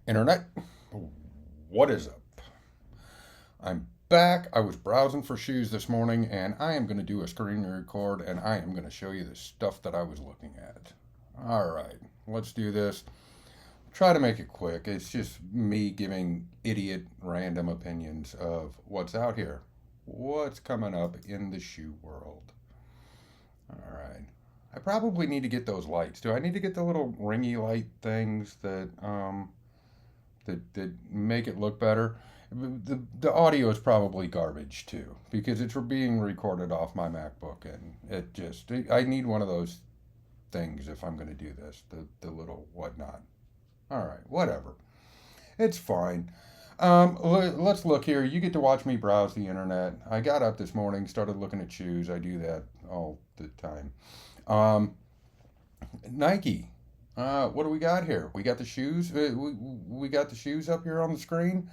Internet, what is up? I'm back. I was browsing for shoes this morning and I am going to do a screen record and I am going to show you the stuff that I was looking at. All right, let's do this. Try to make it quick. It's just me giving idiot random opinions of what's out here, what's coming up in the shoe world. All right. I probably need to get those lights. Do I need to get the little ringy light things that make it look better? The audio is probably garbage too because it's being recorded off my MacBook and I need one of those things if I'm going to do this. The little whatnot. All right, whatever. It's fine. Let's look here. You get to watch me browse the internet. I got up this morning, started looking at shoes. I do that all the time. Um, Nike. What do we got here? We got the shoes. We got the shoes up here on the screen.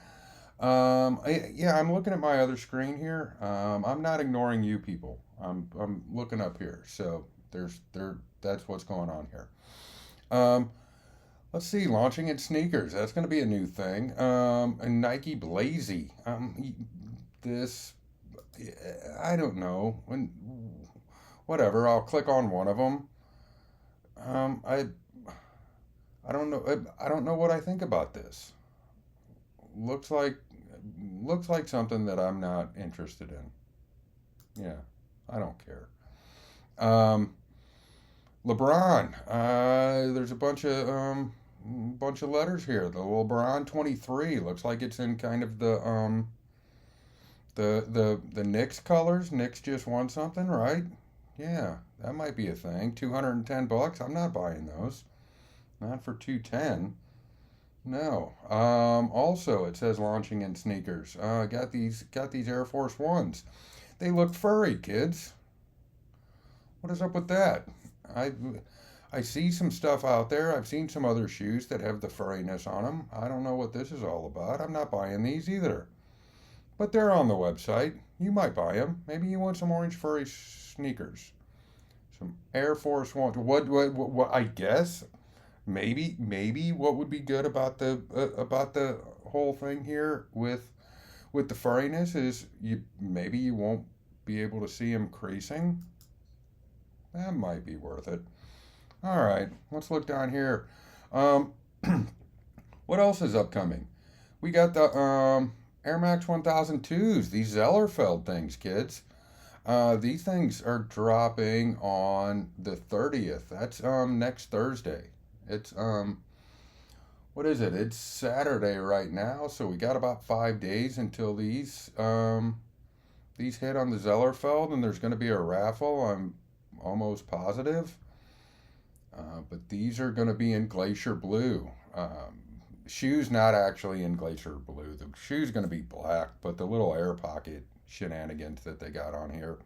Yeah, I'm looking at my other screen here. I'm not ignoring you people. I'm looking up here. So that's what's going on here. Um, let's see, launching in sneakers. That's going to be a new thing. And Nike Blazy. This I don't know. Whatever. I'll click on one of them. Um, I I don't know. I don't know what I think about this. Looks like looks like something that I'm not interested in. Yeah, I don't care. Um, LeBron. There's a bunch of letters here. The LeBron 23 looks like it's in kind of the Knicks colors. Knicks just won something, right? Yeah, that might be a thing. $210. I'm not buying those. Not for 210. No. Also, it says launching in sneakers. Got these Air Force Ones. They look furry, kids. What is up with that? I I see some stuff out there. I've seen some other shoes that have the furriness on them. I don't know what this is all about. I'm not buying these either. But they're on the website. You might buy them. Maybe you want some orange furry sneakers. Some Air Force One. What I guess maybe what would be good about the whole thing here with the furriness is you won't be able to see them creasing. That might be worth it. All right, let's look down here. Um, what else is upcoming? We got the Air Max 1002s, these Zellerfeld things, kids. These things are dropping on the 30th. That's next Thursday. It's what is it? It's Saturday right now, so we got about 5 days until these hit on the Zellerfeld, and there's going to be a raffle. I'm almost positive. But these are going to be in Glacier Blue. Shoes not actually in Glacier Blue. The shoe's going to be black, but the little air pocket shenanigans that they got on here,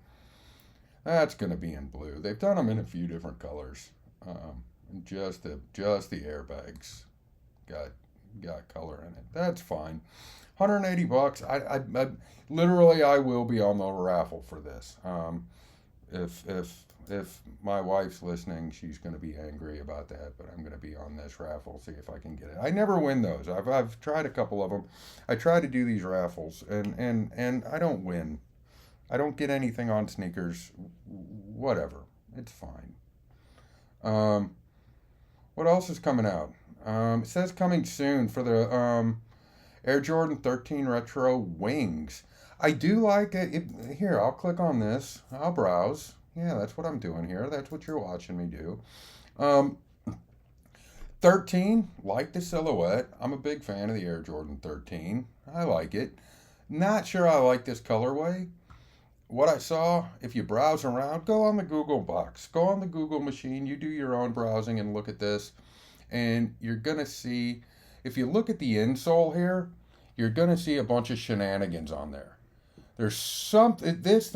that's going to be in blue. They've done them in a few different colors. Just the airbags got got color in it. That's fine. $180. Literally I will be on the raffle for this. If my wife's listening, she's going to be angry about that, but I'm going to be on this raffle, see if I can get it. I never win those. I've tried a couple of them. I try to do these raffles, and I don't win. I don't get anything on sneakers. Whatever. It's fine. Um, what else is coming out? It says coming soon for the Air Jordan 13 Retro Wings. I do like it. Here, I'll click on this. I'll browse. Yeah, that's what I'm doing here. That's what you're watching me do. Um, 13, like the silhouette. I'm a big fan of the Air Jordan 13. I like it. Not sure I like this colorway. What I saw, if you browse around, go on the Google box. Go on the Google machine. You do your own browsing and look at this. And you're going to see, if you look at the insole here, you're going to see a bunch of shenanigans on there. There's something, this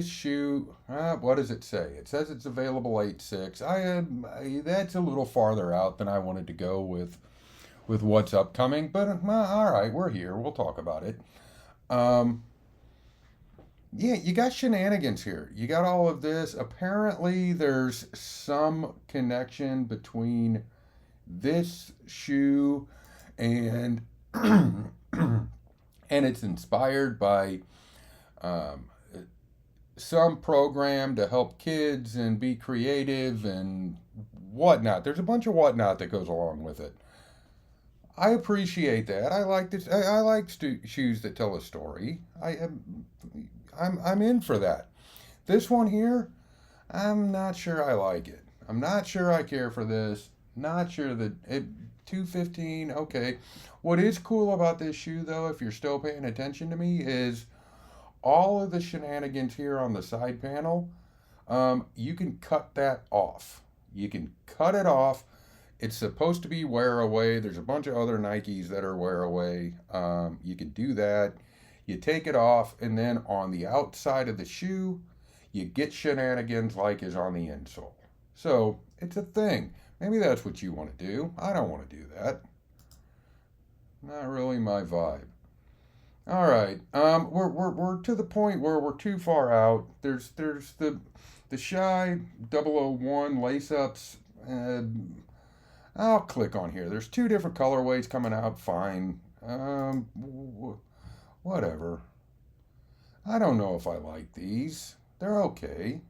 shoe, what does it say? It says it's available 8.6. That's a little farther out than I wanted to go with what's upcoming, but all right, we're here. We'll talk about it. Um, yeah, you got shenanigans here. You got all of this. Apparently, there's some connection between this shoe. and and it's inspired by um, some program to help kids and be creative and whatnot. There's a bunch of whatnot that goes along with it. I appreciate that. I like this. I like shoes that tell a story. I'm in for that. This one here, I'm not sure I like it. I'm not sure I care for this. Not sure that it 215. Okay. What is cool about this shoe though, if you're still paying attention to me, is all of the shenanigans here on the side panel. You can cut that off. You can cut it off. It's supposed to be wear away. There's a bunch of other Nikes that are wear away. You can do that. You take it off, and then on the outside of the shoe, you get shenanigans like is on the insole. So it's a thing. Maybe that's what you want to do. I don't want to do that. Not really my vibe. All right. We're to the point where we're too far out. There's the Shy 001 lace ups. I'll click on here. There's two different colorways coming out. Fine. Whatever. I don't know if I like these. They're okay.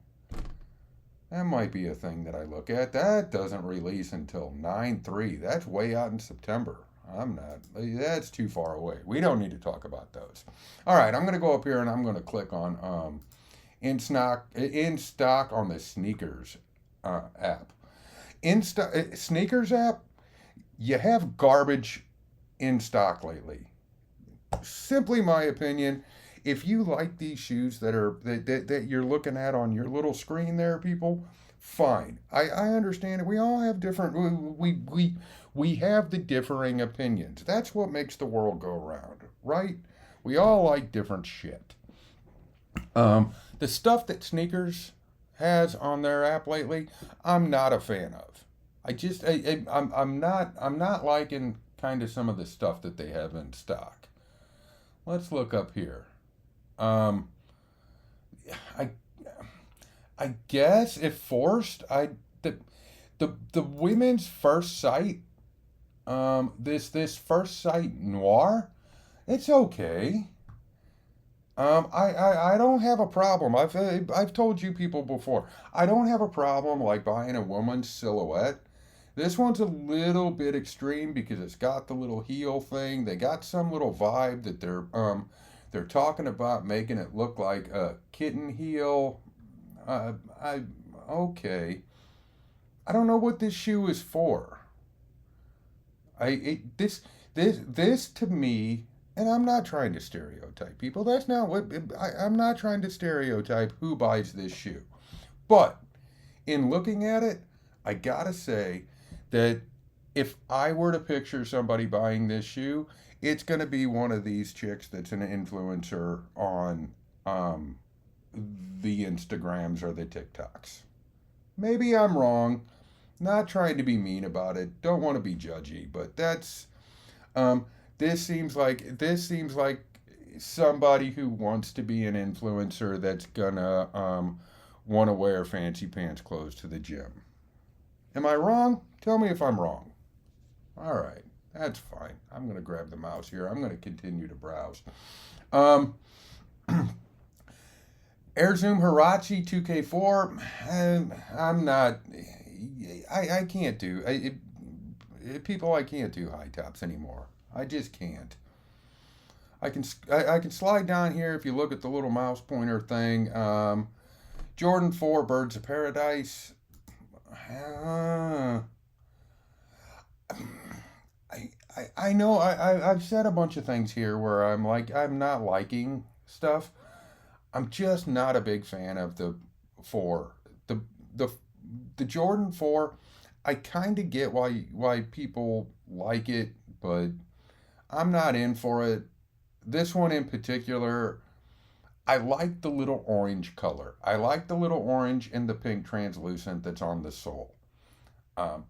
That might be a thing that I look at. That doesn't release until 9/3. That's way out in September. I'm not. That's too far away. We don't need to talk about those. All right, I'm going to go up here and I'm going to click on in stock on the sneakers app. Sneakers app, you have garbage in stock lately. Simply my opinion. If you like these shoes that you're looking at on your little screen there, people, fine. I understand it. We all have different we have the differing opinions. That's what makes the world go round, right? We all like different shit. The stuff that Sneakers has on their app lately, I'm not a fan of. I'm not liking kind of some of the stuff that they have in stock. Let's look up here. Um, I I guess if forced, the women's first sight, this first sight noir, it's okay. I don't have a problem. I've told you people before. I don't have a problem like buying a woman's silhouette. This one's a little bit extreme because it's got the little heel thing. They got some little vibe that they're talking about making it look like a kitten heel. I okay. I don't know what this shoe is for. I it, this to me, and I'm not trying to stereotype people. That's not what I'm not trying to stereotype who buys this shoe. But in looking at it, I gotta say that if I were to picture somebody buying this shoe, it's gonna be one of these chicks that's an influencer on the Instagrams or the TikToks. Maybe I'm wrong. Not trying to be mean about it. Don't want to be judgy, but that's um, this seems like somebody who wants to be an influencer that's gonna want to wear fancy pants clothes to the gym. Am I wrong? Tell me if I'm wrong. All right, that's fine. I'm gonna grab the mouse here. I'm gonna continue to browse. Um, Air Zoom Hirachi 2K4. I'm not. I can't do. People, I can't do high tops anymore. I just can't. I can slide down here if you look at the little mouse pointer thing. Jordan 4 Birds of Paradise. Uh, I know I've said a bunch of things here where I'm like I'm not liking stuff. I'm just not a big fan of the four. The the Jordan 4, I kind of get why people like it, but I'm not in for it. This one in particular, I like the little orange color. I like the little orange and the pink translucent that's on the sole.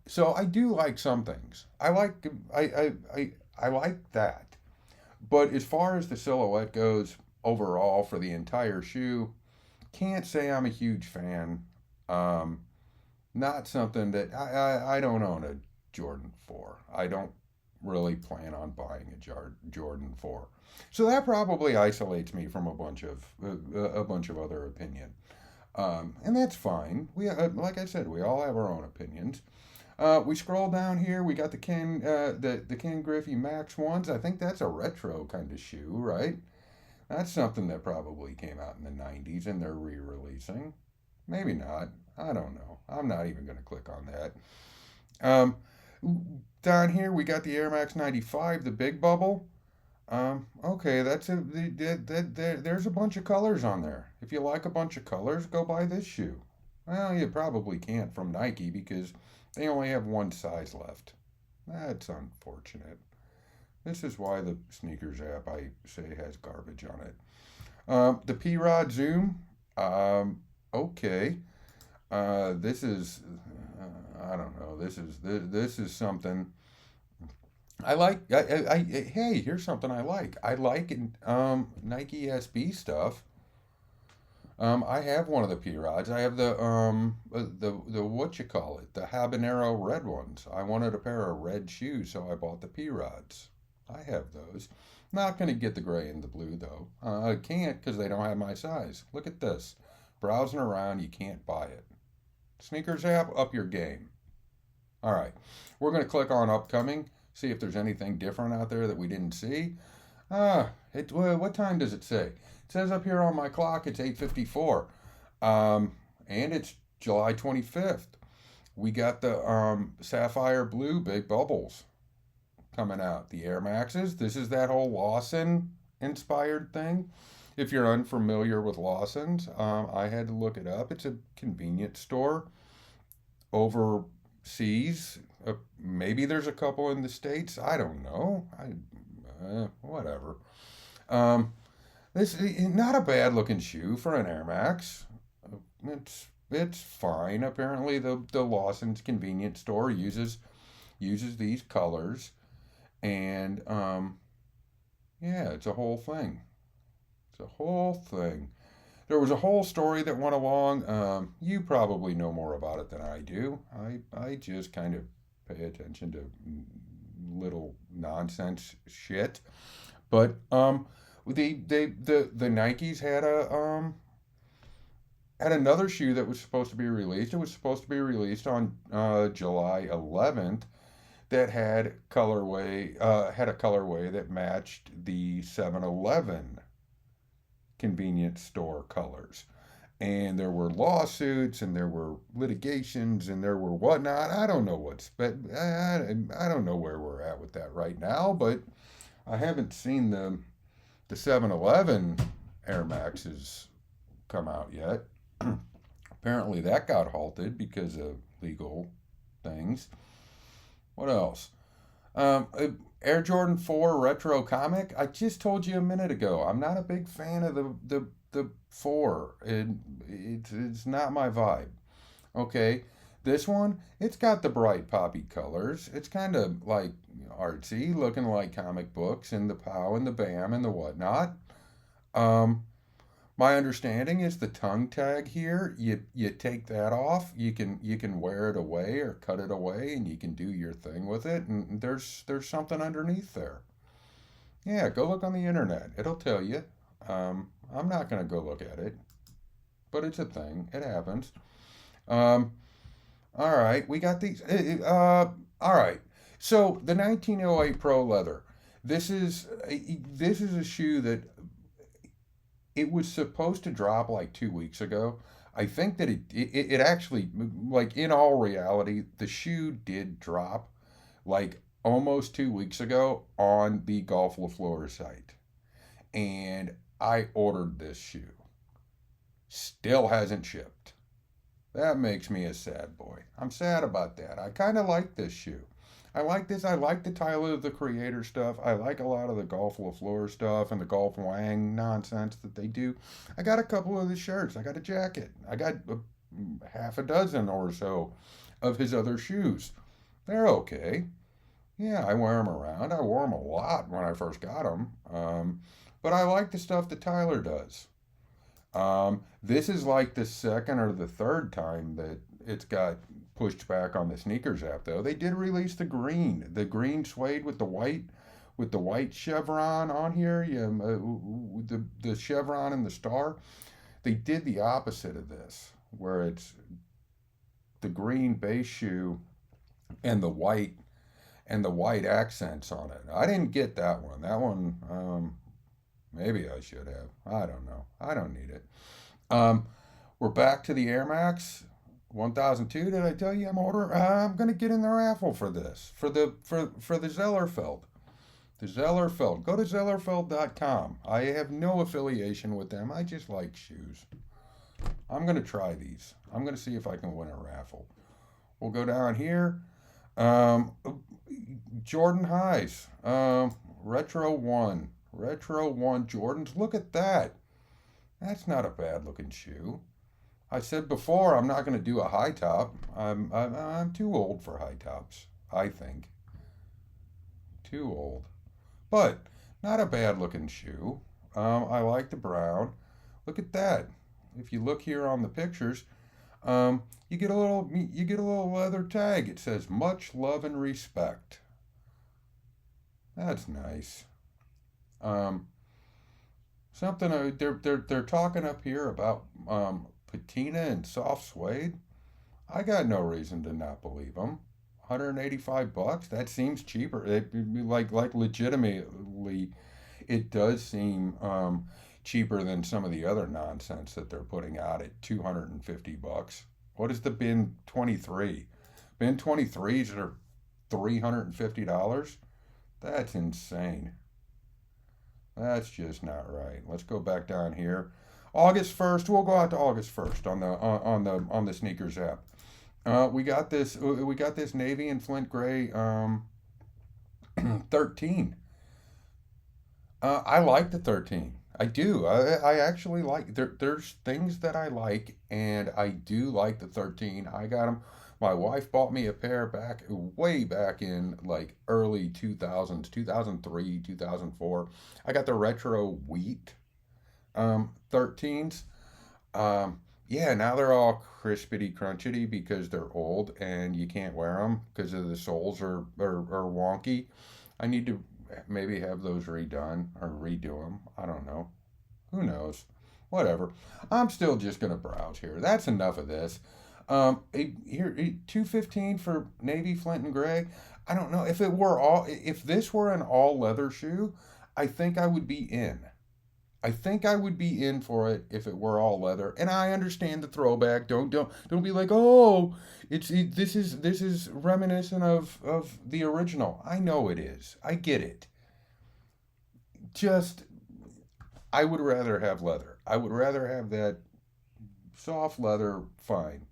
So I do like some things. I like that. But as far as the silhouette goes overall for the entire shoe, can't say I'm a huge fan. Not something that I don't own a Jordan 4. I don't really plan on buying a Jordan 4. So that probably isolates me from a bunch of other opinion. And that's fine. Like I said, we all have our own opinions. We scroll down here. We got the Ken Griffey Max ones. I think that's a retro kind of shoe, right? That's something that probably came out in the '90s, and they're re-releasing. Maybe not. I don't know. I'm not even going to click on that. Um, Down here we got the Air Max 95, the Big Bubble. Okay, there's a bunch of colors on there. If you like a bunch of colors, go buy this shoe. Well, you probably can't from Nike because they only have one size left. That's unfortunate. This is why the sneakers app I say has garbage on it. The P Rod Zoom. Um, okay. This is I don't know. This is something I like. Hey, here's something I like. I like Nike SB stuff. I have one of the P rods. I have the what you call it, the habanero red ones. I wanted a pair of red shoes, so I bought the P rods. I have those. Not gonna get the gray and the blue though. I can't because they don't have my size. Look at this. Browsing around, you can't buy it. Sneakers app, up your game. All right, we're gonna click on upcoming. See if there's anything different out there that we didn't see. What time does it say? It says up here on my clock it's 8:54, and it's July 25th. We got the sapphire blue big bubbles coming out. The Air Maxes. This is that whole Lawson inspired thing. If you're unfamiliar with Lawson's, I had to look it up. It's a convenience store overseas. Maybe there's a couple in the States. I don't know. Whatever. Um, this is not a bad looking shoe for an Air Max. It's fine. Apparently, the Lawson's convenience store uses these colors, and yeah, it's a whole thing. It's a whole thing. There was a whole story that went along. You probably know more about it than I do. I just kind of pay attention to little nonsense shit. But the Nikes had another shoe that was supposed to be released. It was supposed to be released on July 11th. That had a colorway that matched the 7-Eleven convenience store colors. And there were lawsuits and there were litigations and there were whatnot. I don't know but I don't know where we're at with that right now, but I haven't seen the 7-Eleven Air Maxes come out yet. Apparently that got halted because of legal things. What else? Um, uh, Air Jordan 4 retro comic. I just told you a minute ago. I'm not a big fan of the 4. It's not my vibe. Okay. This one, it's got the bright poppy colors. It's kind of like artsy, looking like comic books and the pow and the bam and the whatnot. Um, my understanding is the tongue tag here, you take that off, you can wear it away or cut it away and you can do your thing with it and there's something underneath there. Yeah, go look on the internet. It'll tell you. I'm not going to go look at it, but it's a thing. It happens. Um, all right, we got these. All right. So the 1908 Pro Leather. This is a shoe that it was supposed to drop like 2 weeks ago. I think that it actually, like in all reality, the shoe did drop like almost 2 weeks ago on the Golf LaFleur site. And I ordered this shoe. Still hasn't shipped. That makes me a sad boy. I'm sad about that. I kind of like this shoe. I like this. I like the Tyler the Creator stuff. I like a lot of the Golf LaFleur stuff and the Golf Wang nonsense that they do. I got a couple of the shirts. I got a jacket. I got half a dozen or so of his other shoes. They're okay. Yeah, I wear them around. I wore them a lot when I first got them. But I like the stuff that Tyler does. This is like the second or the third time that it's got pushed back on the sneakers app though. They did release the green suede with the white chevron on here. Yeah, the chevron and the star. They did the opposite of this, where it's the green base shoe and the white accents on it. I didn't get that one. That one, maybe I should have. I don't know. I don't need it. Um, we're back to the Air Max 1002. Did I tell you I'm ordering? I'm gonna get in the raffle for this for the Zellerfeld. The Zellerfeld. Go to Zellerfeld.com. I have no affiliation with them. I just like shoes. I'm gonna try these. I'm gonna see if I can win a raffle. We'll go down here. Um, Jordan Highs. Retro one Jordans. Look at that. That's not a bad looking shoe. I said before I'm not going to do a high top. I'm too old for high tops. I think too old, but not a bad looking shoe. I like the brown. Look at that. If you look here on the pictures, you get a little leather tag. It says much love and respect. That's nice. Um, something they're talking up here about patina and soft suede. I got no reason to not believe them. $185. That seems cheaper. Like legitimately, it does seem cheaper than some of the other nonsense that they're putting out at $250. What is the bin 23? Bin 23s are $350. That's insane. That's just not right. Let's go back down here. August 1st. We'll go out to August 1st on the sneakers app. We got this navy and flint gray 13. I like the 13. I do. I actually like there's things that I like, and I do like the 13. I got them. My wife bought me a pair way back in like early 2000s, 2003, 2004. I got the retro wheat 13s. Yeah, now they're all crispity crunchity because they're old and you can't wear them because of the soles are wonky. I need to maybe have those redone or redo them. I don't know. Who knows? Whatever. I'm still just gonna browse here. That's enough of this. Here, 215 for navy flint and gray. I don't know if this were an all leather shoe. I think I would be in. I think I would be in for it if it were all leather. And I understand the throwback. Don't be like, oh, this is reminiscent of the original. I know it is. I get it. Just I would rather have leather. I would rather have that soft leather. Fine.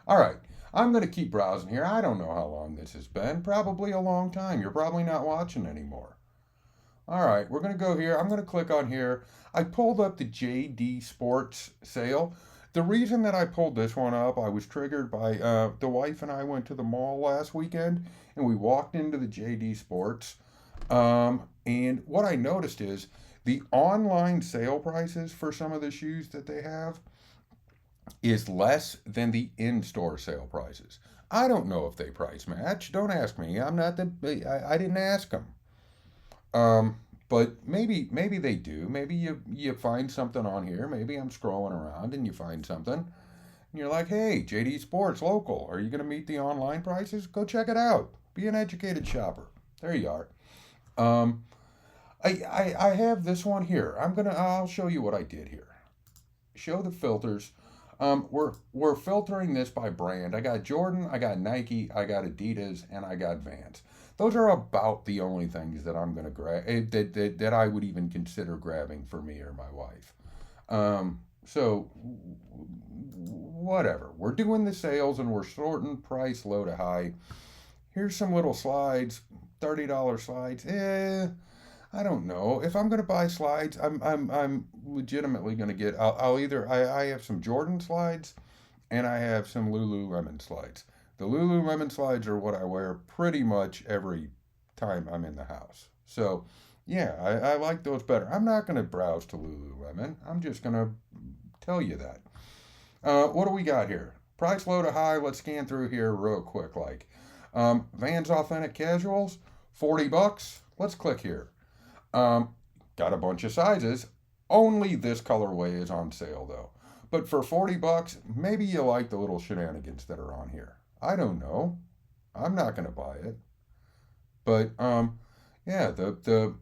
All right. I'm going to keep browsing here. I don't know how long this has been. Probably a long time. You're probably not watching anymore. All right, we're going to go here. I'm going to click on here. I pulled up the JD Sports sale. The reason that I pulled this one up, I was triggered by the wife and I went to the mall last weekend and we walked into the JD Sports. And what I noticed is the online sale prices for some of the shoes that they have is less than the in-store sale prices. I don't know if they price match. Don't ask me. I didn't ask them. Um, but maybe they do. Maybe you find something on here. Maybe I'm scrolling around and you find something. And you're like, hey, JD Sports local. Are you going to meet the online prices? Go check it out. Be an educated shopper. There you are. Um, I have this one here. I'll show you what I did here. Show the filters. We're filtering this by brand. I got Jordan, I got Nike, I got Adidas, and I got Vans. Those are about the only things that I'm gonna grab that I would even consider grabbing for me or my wife. So whatever. We're doing the sales and we're sorting price low to high. Here's some little slides, $30 slides. I don't know. If I'm going to buy slides, I'm legitimately going to get. I have some Jordan slides, and I have some Lululemon slides. The Lululemon slides are what I wear pretty much every time I'm in the house. So, yeah, I like those better. I'm not going to browse to Lululemon. I'm just going to tell you that. What do we got here? Price low to high. Let's scan through here real quick. Vans Authentic Casuals, $40. Let's click here. Um, got a bunch of sizes. Only this colorway is on sale though. But for $40, maybe you like the little shenanigans that are on here. I don't know. I'm not gonna buy it. But yeah, the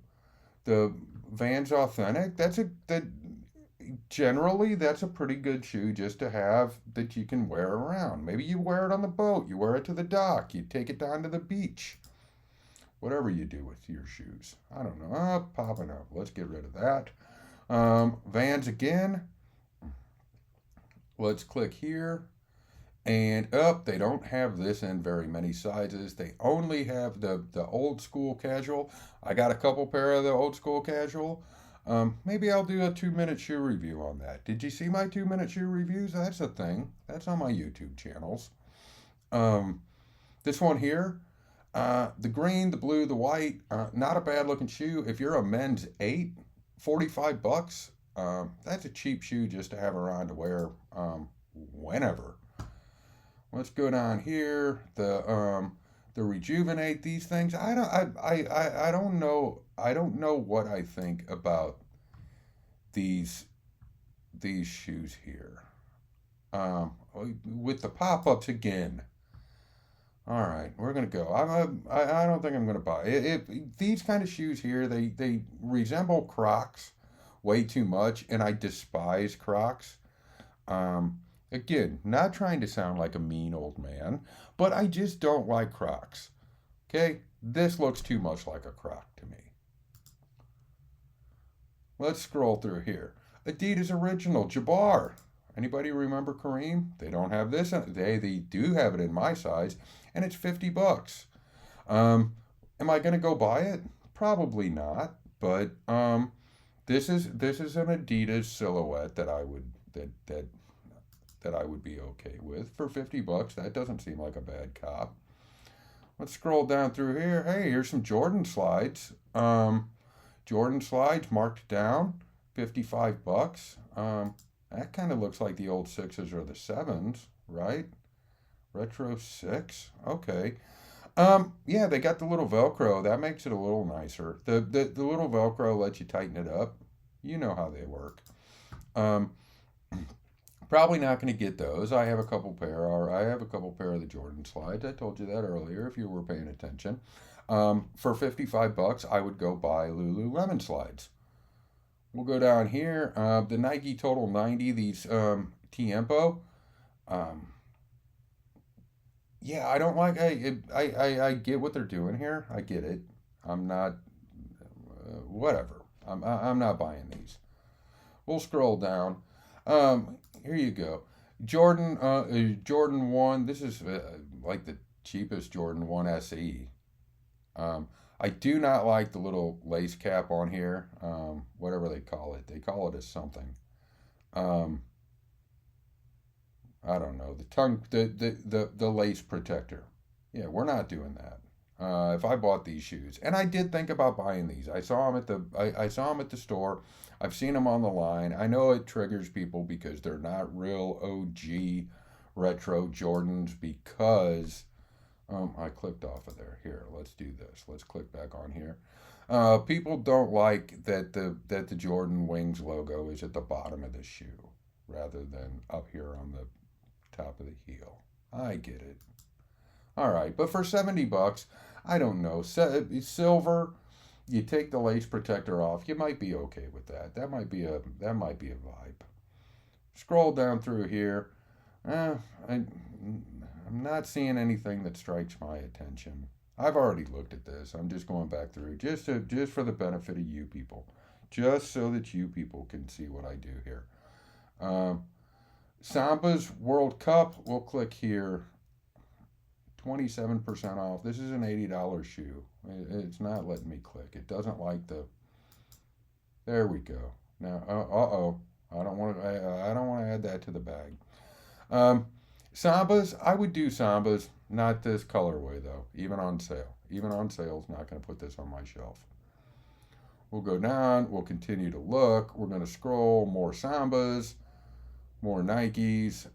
Vans Authentic. That generally that's a pretty good shoe just to have that you can wear around. Maybe you wear it on the boat, you wear it to the dock, you take it down to the beach. Whatever you do with your shoes. I don't know. Popping up. Let's get rid of that. Vans again. Let's click here. And up, they don't have this in very many sizes. They only have the old school casual. I got a couple pair of the old school casual. Maybe I'll do a 2-minute shoe review on that. Did you see my 2-minute shoe reviews? That's a thing. That's on my YouTube channels. Um, this one here, the green, the blue, the white, not a bad looking shoe. If you're a men's 8, $45. That's a cheap shoe just to have around to wear whenever. Let's go down here. The rejuvenate these things. I don't know. I don't know what I think about these these shoes here. Um, with the pop ups again. All right, we're gonna go. I don't think I'm gonna buy it. These kind of shoes here, they resemble Crocs way too much, and I despise Crocs. Again, not trying to sound like a mean old man, but I just don't like Crocs. Okay, this looks too much like a Croc to me. Let's scroll through here. Adidas Original Jabbar. Anybody remember Kareem? They don't have this. They do have it in my size, and it's $50. Um, am I gonna go buy it? Probably not. But this is an Adidas silhouette that I would that I would be okay with for $50. That doesn't seem like a bad cop. Let's scroll down through here. Hey, here's some Jordan slides. Jordan slides marked down, $55. That kind of looks like the old sixes or the sevens, right? Retro six. Okay. Yeah, they got the little Velcro. That makes it a little nicer. The little Velcro lets you tighten it up. You know how they work. Um, Probably not going to get those. I have a couple pair of the Jordan slides. I told you that earlier if you were paying attention. For $55, I would go buy Lululemon slides. We'll go down here. The Nike Total 90, these Tiempo. Um, yeah, I don't like. I get what they're doing here. I get it. I'm not. Whatever. I'm not buying these. We'll scroll down. Here you go. Jordan 1. This is like the cheapest Jordan 1 SE. I do not like the little lace cap on here. Whatever they call it. They call it as something. Um, I don't know. The lace protector. Yeah, we're not doing that. If I bought these shoes, and I did think about buying these. I saw them at the store. I've seen them on the line. I know it triggers people because they're not real OG retro Jordans because I clicked off of there. Here, let's do this. Let's click back on here. People don't like that the Jordan Wings logo is at the bottom of the shoe rather than up here on the top of the heel. I get it. All right, but for $70, I don't know. Silver, you take the lace protector off, you might be okay with that. That might be a vibe. Scroll down through here. I'm not seeing anything that strikes my attention. I've already looked at this. I'm just going back through just for the benefit of you people, just so that you people can see what I do here. Um, Samba's World Cup. We'll click here. 27% off. This is an $80 shoe. It's not letting me click. It doesn't like the. There we go. Now, oh, I don't want to. I don't want to add that to the bag. Sambas. I would do Sambas. Not this colorway though. Even on sale. Even on sale is not going to put this on my shelf. We'll go down. We'll continue to look. We're going to scroll. More Sambas. More Nikes.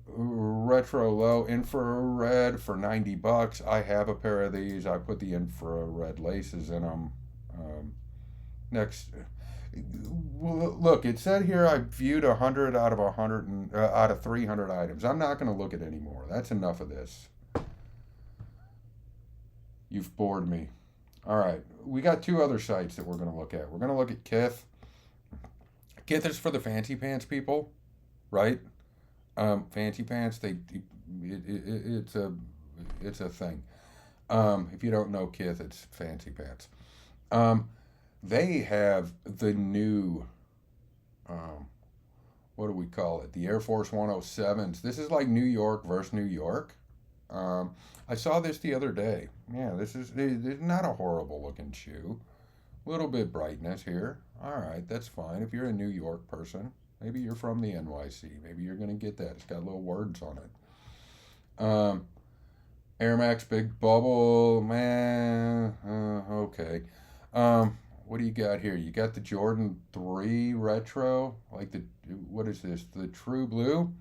retro low infrared for $90. I have a pair of these. I put the infrared laces in them. Next, look, it said here I viewed 100 out of 100 and out of 300 items. I'm not going to look at any more. That's enough of this. You've bored me. All right, we got two other sites that we're going to look at. We're going to look at Kith. Kith is for the fancy pants people, right? Fancy pants. It's a thing. If you don't know Kith, it's fancy pants. They have the new, um, what do we call it? The Air Force 107s. This is like New York versus New York. I saw this the other day. Yeah, this is not a horrible looking shoe. A little bit brightness here. All right, that's fine. If you're a New York person, maybe you're from the NYC. Maybe you're going to get that. It's got little words on it. Air Max Big Bubble, man. Okay. What do you got here? You got the Jordan 3 Retro, like what is this? The True Blue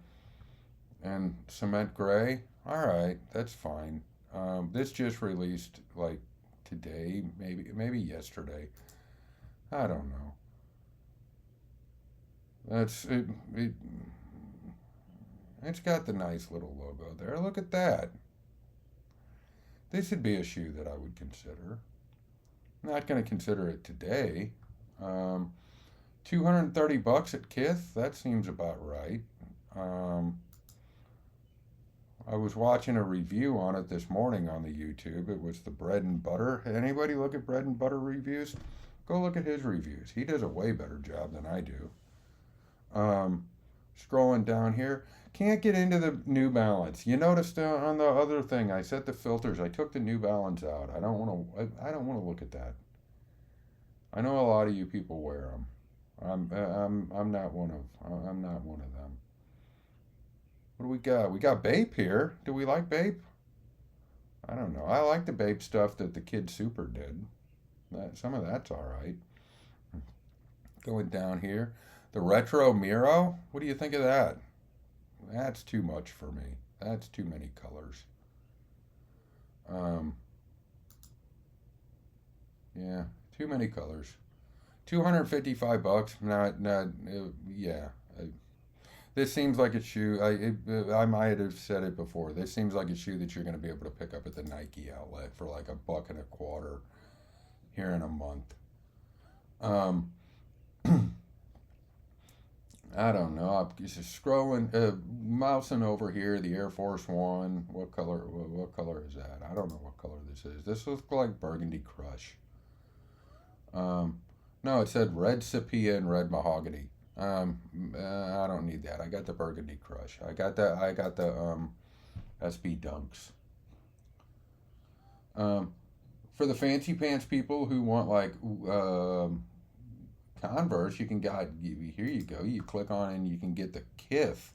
and Cement Gray. All right, that's fine. This just released like today, maybe yesterday. I don't know. That's it. It's got the nice little logo there. Look at that. This would be a shoe that I would consider. Not going to consider it today. 230 bucks at Kith. That seems about right. I was watching a review on it this morning on the YouTube. It was the bread and butter. Anybody look at bread and butter reviews? Go look at his reviews. He does a way better job than I do. Scrolling down here, can't get into the New Balance. You noticed on the other thing, I set the filters. I took the New Balance out. I don't want to. I don't want to look at that. I know a lot of you people wear them. I'm not one of. I'm not one of them. What do we got? We got Bape here. Do we like Bape? I don't know. I like the Bape stuff that the Kid Super did. Some of that's all right. Going down here, the Retro Miro. What do you think of that? That's too much for me. That's too many colors. Um, yeah, too many colors. 255 bucks. Not. Yeah. This seems like a shoe. I might have said it before. This seems like a shoe that you're going to be able to pick up at the Nike outlet for like $1.25 here in a month. Um, I don't know. I'm just scrolling, mousing over here. The Air Force One. What color? What color is that? I don't know what color this is. This looks like Burgundy Crush. Um, no, it said red sepia and red mahogany. I don't need that. I got the Burgundy Crush. I got the SB Dunks. Um, for the fancy pants people who want like Converse, you can get here. You go. You click on it and you can get the Kith.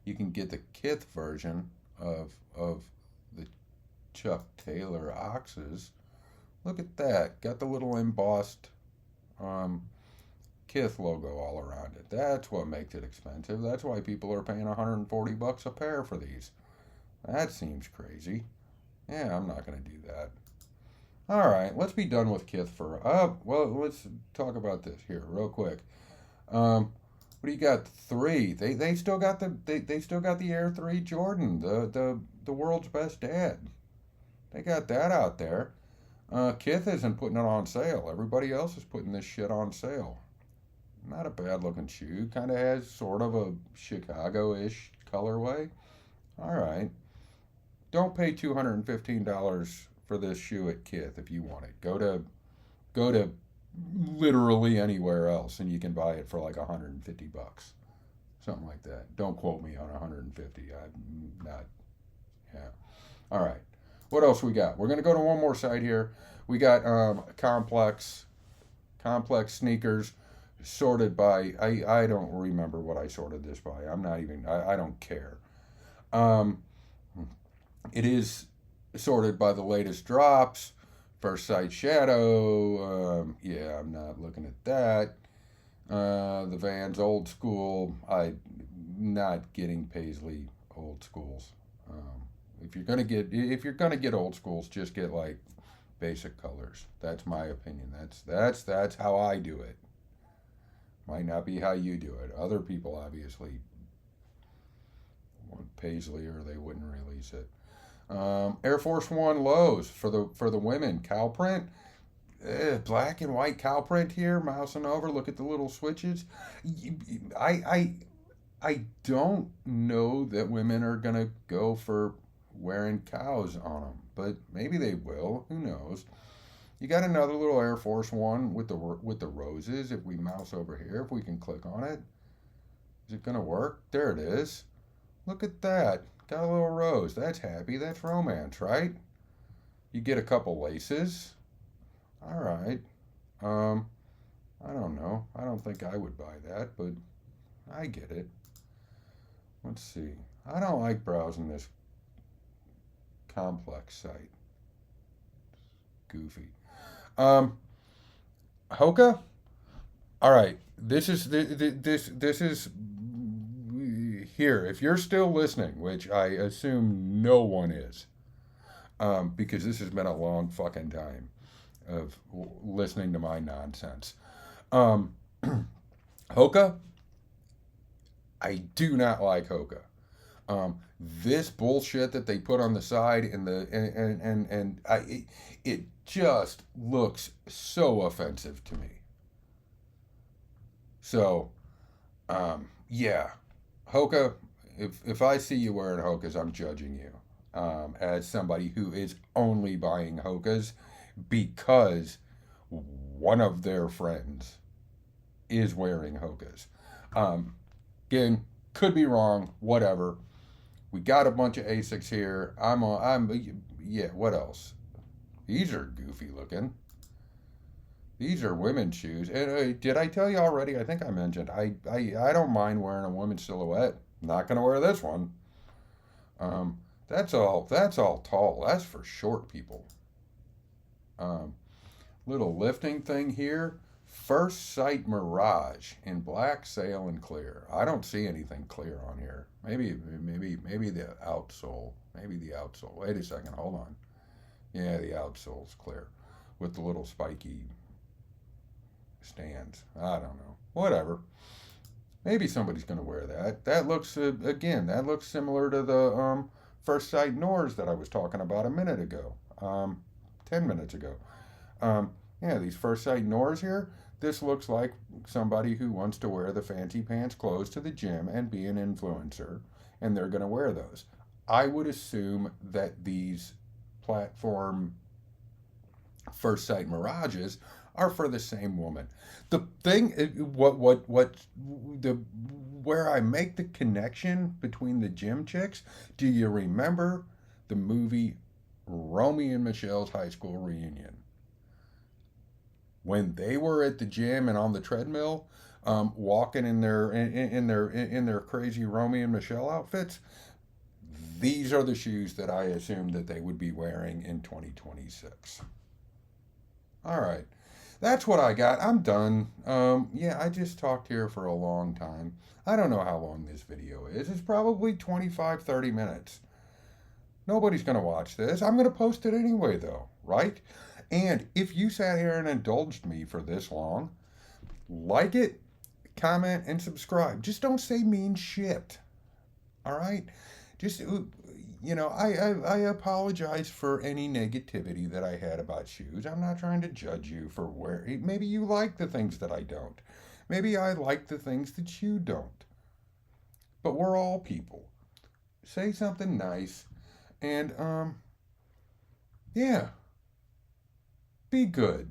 You can get the Kith version of the Chuck Taylor Oxes. Look at that. Got the little embossed um, Kith logo all around it. That's what makes it expensive. That's why people are paying 140 bucks a pair for these. That seems crazy. Yeah, I'm not going to do that. All right, let's be done with Kith for. Well, let's talk about this here real quick. What do you got? 3. They still got they still got the Air 3 Jordan, the world's best dad. They got that out there. Kith isn't putting it on sale. Everybody else is putting this shit on sale. Not a bad looking shoe. Kind of has sort of a Chicago-ish colorway. All right. Don't pay $215 for this shoe at Kith if you want it. Go to literally anywhere else and you can buy it for like 150 bucks. Something like that. Don't quote me on 150. I'm not. Yeah. All right. What else we got? We're going to go to one more site here. We got Complex sneakers sorted by I don't remember what I sorted this by. I'm not even I don't care. Um it is sorted by the latest drops. First Sight Shadow. Yeah, I'm not looking at that. The Vans old school. I not getting Paisley old schools. If you're gonna get old schools, just get like basic colors. That's my opinion. That's how I do it. Might not be how you do it. Other people obviously want Paisley or they wouldn't release it. Air Force One lows for the women. Cow print. Black and white cow print here. Mousing over. Look at the little switches. I I don't know that women are gonna go for wearing cows on them, but maybe they will. Who knows? You got another little Air Force One with the roses. If we mouse over here, if we can click on it, is it gonna work? There it is. Look at that. Got a little rose. That's happy. That's romance, right? You get a couple laces. All right. Um, I don't know. I don't think I would buy that, but I get it. Let's see. I don't like browsing this complex site. Goofy. Um, Hoka. All right. This is here. If you're still listening, which I assume no one is, because this has been a long fucking time of listening to my nonsense. Um, Hoka. I do not like Hoka. This bullshit that they put on the side it just looks so offensive to me. So yeah, Hoka. If I see you wearing Hokas, I'm judging you as somebody who is only buying Hokas because one of their friends is wearing Hokas. Um, Again, could be wrong. Whatever. We got a bunch of Asics here. Yeah. What else? These are goofy looking. These are women's shoes. And did I tell you already? I think I mentioned. I don't mind wearing a women's silhouette. Not gonna wear this one. That's all. That's all tall. That's for short people. Um, Little lifting thing here. First Sight Mirage in black, sail, and clear. I don't see anything clear on here. Maybe the outsole. Maybe the outsole. Wait a second. Hold on. Yeah, the outsole's clear with the little spiky stands. I don't know. Whatever. Maybe somebody's going to wear that. That looks again. That looks similar to the First Sight Nors that I was talking about a minute ago. 10 minutes ago. Yeah, these First Sight Nors here. This looks like somebody who wants to wear the fancy pants clothes to the gym and be an influencer, and they're going to wear those. I would assume that these platform First Sight Mirages are for the same woman. The thing, the where I make the connection between the gym chicks. Do you remember the movie Romy and Michelle's High School Reunion? When they were at the gym and on the treadmill, walking in their crazy Romy and Michelle outfits, these are the shoes that I assumed that they would be wearing in 2026. All right. That's what I got. I'm done. Yeah, I just talked here for a long time. I don't know how long this video is. It's probably 25, 30 minutes. Nobody's going to watch this. I'm going to post it anyway, though, right? And if you sat here and indulged me for this long, like it, comment, and subscribe. Just don't say mean shit. All right? Just, I apologize for any negativity that I had about shoes. I'm not trying to judge you for where. Maybe you like the things that I don't. Maybe I like the things that you don't. But we're all people. Say something nice. And, yeah, be good.